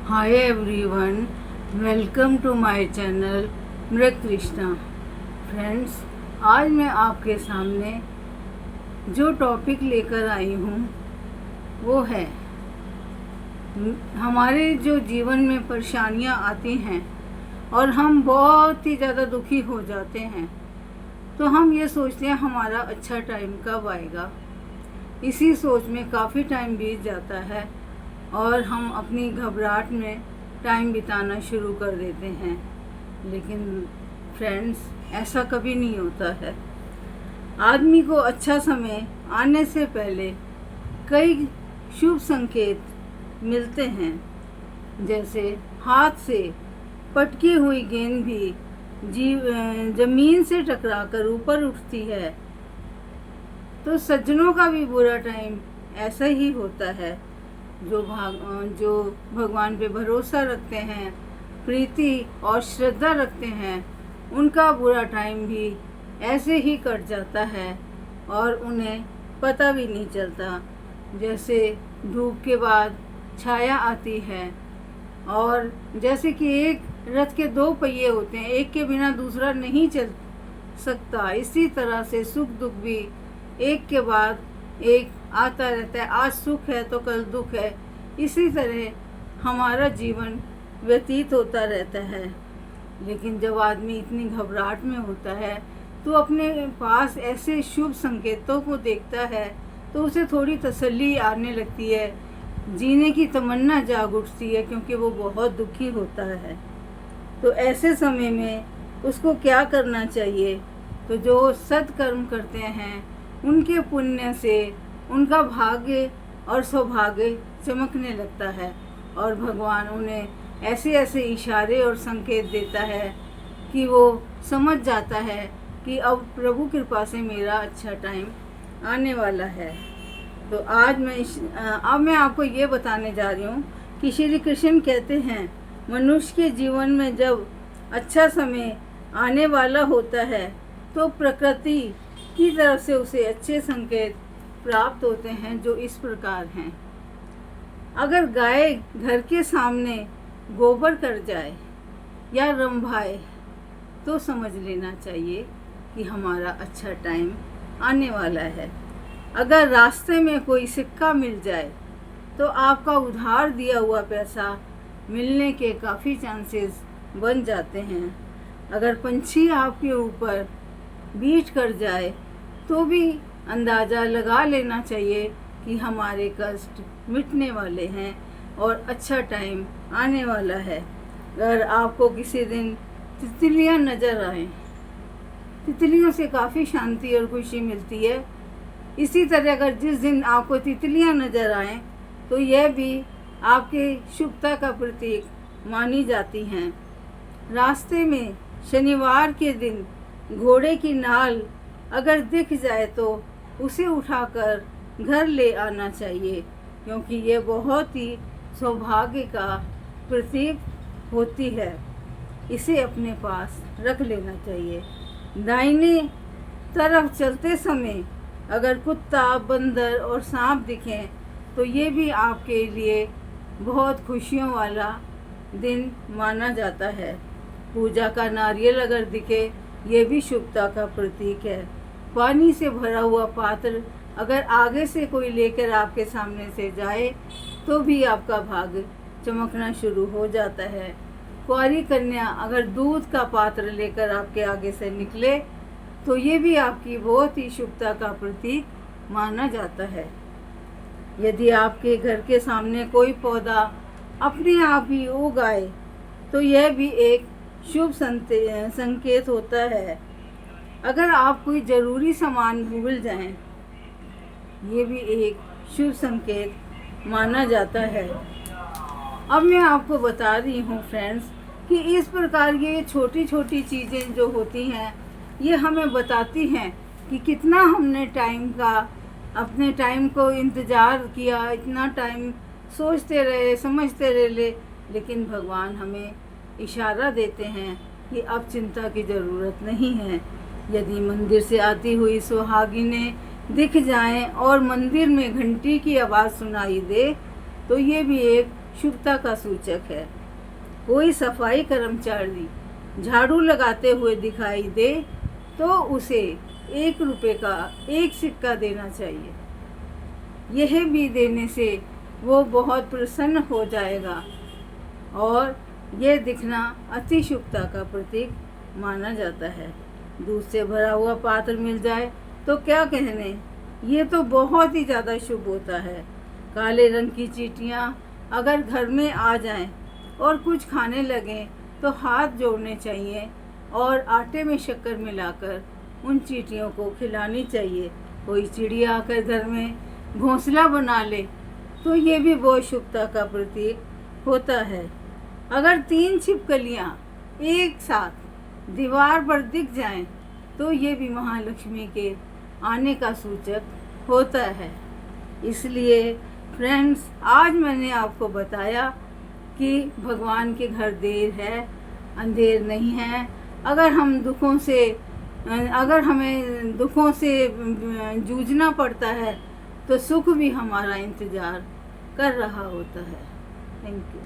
Hi everyone, welcome to my channel मृत Krishna. Friends, आज मैं आपके सामने जो टॉपिक लेकर आई हूँ वो है हमारे जो जीवन में परेशानियाँ आती हैं और हम बहुत ही ज़्यादा दुखी हो जाते हैं, तो हम ये सोचते हैं हमारा अच्छा टाइम कब आएगा। इसी सोच में काफ़ी टाइम बीत जाता है और हम अपनी घबराहट में टाइम बिताना शुरू कर देते हैं। लेकिन फ्रेंड्स, ऐसा कभी नहीं होता है। आदमी को अच्छा समय आने से पहले कई शुभ संकेत मिलते हैं, जैसे हाथ से पटकी हुई गेंद भी जमीन से टकराकर ऊपर उठती है। तो सज्जनों का भी बुरा टाइम ऐसा ही होता है। जो भगवान पे भरोसा रखते हैं, प्रीति और श्रद्धा रखते हैं, उनका बुरा टाइम भी ऐसे ही कट जाता है और उन्हें पता भी नहीं चलता। जैसे धूप के बाद छाया आती है, और जैसे कि एक रथ के दो पहिए होते हैं, एक के बिना दूसरा नहीं चल सकता, इसी तरह से सुख दुख भी एक के बाद एक आता रहता है। आज सुख है तो कल दुख है, इसी तरह हमारा जीवन व्यतीत होता रहता है। लेकिन जब आदमी इतनी घबराहट में होता है तो अपने पास ऐसे शुभ संकेतों को देखता है तो उसे थोड़ी तसल्ली आने लगती है, जीने की तमन्ना जाग उठती है, क्योंकि वो बहुत दुखी होता है। तो ऐसे समय में उसको क्या करना चाहिए? तो जो सत्कर्म करते हैं उनके पुण्य से उनका भाग्य और सौभाग्य चमकने लगता है, और भगवान उन्हें ऐसे ऐसे इशारे और संकेत देता है कि वो समझ जाता है कि अब प्रभु कृपा से मेरा अच्छा टाइम आने वाला है। तो अब मैं आपको ये बताने जा रही हूँ कि श्री कृष्ण कहते हैं, मनुष्य के जीवन में जब अच्छा समय आने वाला होता है तो प्रकृति की तरफ से उसे अच्छे संकेत प्राप्त होते हैं, जो इस प्रकार हैं। अगर गाय घर के सामने गोबर कर जाए या रंभाए तो समझ लेना चाहिए कि हमारा अच्छा टाइम आने वाला है। अगर रास्ते में कोई सिक्का मिल जाए तो आपका उधार दिया हुआ पैसा मिलने के काफ़ी चांसेस बन जाते हैं। अगर पंछी आपके ऊपर बीट कर जाए तो भी अंदाज़ा लगा लेना चाहिए कि हमारे कष्ट मिटने वाले हैं और अच्छा टाइम आने वाला है। अगर आपको किसी दिन तितलियां नज़र आएँ, तितलियों से काफ़ी शांति और खुशी मिलती है। इसी तरह अगर जिस दिन आपको तितलियां नज़र आएँ तो यह भी आपके शुभता का प्रतीक मानी जाती हैं। रास्ते में शनिवार के दिन घोड़े की नाल अगर दिख जाए तो उसे उठाकर घर ले आना चाहिए, क्योंकि ये बहुत ही सौभाग्य का प्रतीक होती है। इसे अपने पास रख लेना चाहिए। दाहिने तरफ चलते समय अगर कुत्ता, बंदर और सांप दिखें तो ये भी आपके लिए बहुत खुशियों वाला दिन माना जाता है। पूजा का नारियल अगर दिखे, ये भी शुभता का प्रतीक है। पानी से भरा हुआ पात्र अगर आगे से कोई लेकर आपके सामने से जाए तो भी आपका भाग्य चमकना शुरू हो जाता है। कुंवारी कन्या अगर दूध का पात्र लेकर आपके आगे से निकले तो ये भी आपकी बहुत ही शुभता का प्रतीक माना जाता है। यदि आपके घर के सामने कोई पौधा अपने आप ही उग आए तो यह भी एक शुभ संकेत होता है। अगर आप कोई ज़रूरी सामान भूल जाएं, ये भी एक शुभ संकेत माना जाता है। अब मैं आपको बता रही हूँ फ्रेंड्स कि इस प्रकार ये छोटी छोटी चीज़ें जो होती हैं ये हमें बताती हैं कि कितना हमने अपने टाइम को इंतज़ार किया, इतना टाइम सोचते रहे, समझते रहे, लेकिन भगवान हमें इशारा देते हैं कि अब चिंता की ज़रूरत नहीं है। यदि मंदिर से आती हुई सुहागिनें दिख जाएं और मंदिर में घंटी की आवाज़ सुनाई दे तो ये भी एक शुभता का सूचक है। कोई सफाई कर्मचारी झाड़ू लगाते हुए दिखाई दे तो उसे 1 रुपये का 1 सिक्का देना चाहिए। यह भी देने से वो बहुत प्रसन्न हो जाएगा और यह दिखना अति शुभता का प्रतीक माना जाता है। दूध से भरा हुआ पात्र मिल जाए तो क्या कहने, ये तो बहुत ही ज़्यादा शुभ होता है। काले रंग की चींटियाँ अगर घर में आ जाएं और कुछ खाने लगें तो हाथ जोड़ने चाहिए और आटे में शक्कर मिलाकर उन चींटियों को खिलानी चाहिए। कोई चिड़िया आकर घर में घोंसला बना ले तो ये भी बहुत शुभता का प्रतीक होता है। अगर 3 छिपकलियाँ एक साथ दीवार पर दिख जाएं तो ये भी महालक्ष्मी के आने का सूचक होता है। इसलिए फ्रेंड्स, आज मैंने आपको बताया कि भगवान के घर देर है अंधेर नहीं है। अगर हमें दुखों से जूझना पड़ता है तो सुख भी हमारा इंतज़ार कर रहा होता है। Thank you.